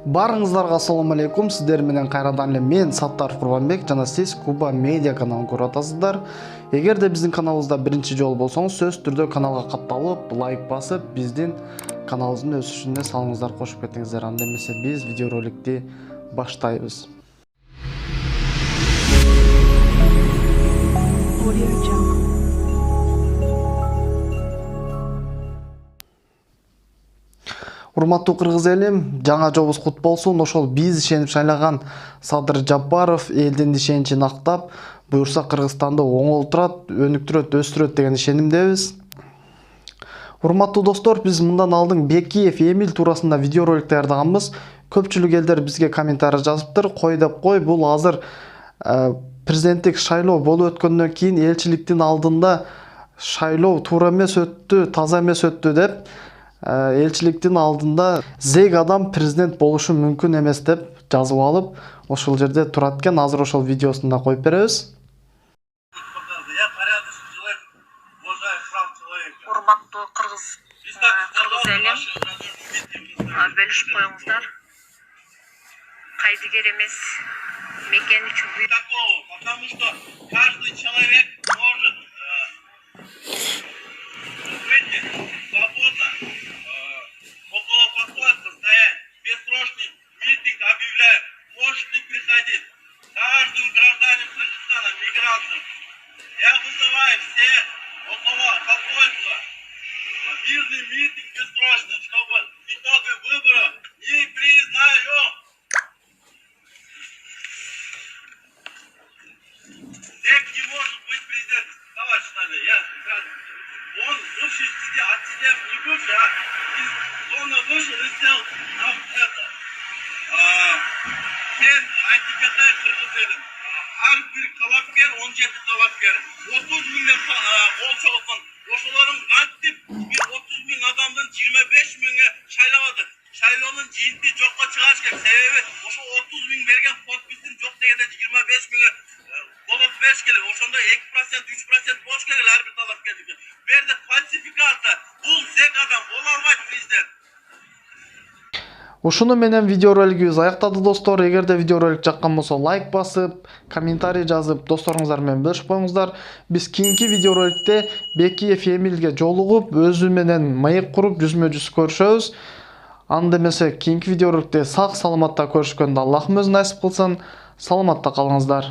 Барыңыздарга ассаламу алейкум. Сиздер менен кайрадан эле мен Саттар Курбанбек жана сиз Куба Медиа каналын көрүп атасыздар. Эгерде биздин каналыбызда биринчи жолу болсоңуз, сөзсүз түрдө каналга катталып, лайк басып, биздин каналыбыздын өсүшүнө салымыңыздар кошуп кетиңиздер. Анда эмесе биз видеороликти баштайбыз. Урматтуу кыргыз элим, жаңа жобубуз кут болсун. Ошол биз ишенип шайлаган Садыр Жапаров элдин ишеничин актап, буюрса Кыргызстанды оңолтурат, өнүктүрөт, өстүрөт деген ишенимдебиз. Урматтуу достор, биз мындан алдын Бекиев Эмиль туурасында видеоролик даярдаганбыз. Көпчүлүк элдер бизге комментарий жазыптыр. Кой деп кой, бул азыр президенттик шайлоо болуп өткөндөн кийин элчиликтин алдында шайлоо туура эмес өттү, таза эмес өттү деп элчиликтин алдында зег адам президент болушу мүмкүн эмес деп жазып алып, ошол жерде турат экен. Азыр ошол видеосун да коюп беребиз. Урматтуу кыргыз элим, бөлүшүп коюңуздар. Кайдыгер эмес мекен үчүн потому что каждый человек может свободно около подхода стоять. Бессрочный митинг объявляю. Можете приходить. Каждый гражданин Кыргызстана, мигрантов. Я вызываю всех около посольства. Мирный митинг бессрочно, чтобы итоги выборов не признаем. Зек не может быть президентом. Товарищ он лучше от себя не выше, он вышел и сделал нам это. Sen айтикатай кыргыз элим. Ар бир талапкер 17 талапкер. 30 миңден кол чогулган. Ошолорун кантип 30 миң адамдын 25 миңи шайлабадык. Шайлоонун жыйынты жокко чыгарыш керек. Себеби ошо 30 миң берген подпистин жок дегенде 25 миңи болот бериш керек. Ошондо 2%, 3% болуш керек ар бир талапкердики. Бу жерде фальсификация. Бул зек адам боло албайт президент. Ушуну менен видеоролигибиз аяктады достор. Эгерде видеоролик жаккан болсо лайк басып, комментарий жазып, досторуңуздар менен бөлүшүп коюңуздар. Биз кийинки видеороликте Бекиев Эмилге жолугуп, өзү менен маек куруп, жүзмө-жүз көрүшөбүз. Анда эмесе кийинки видеороликте сак саламатта көрүшкөндө Аллахым өзү насип кылсын. Саламатта калыңыздар.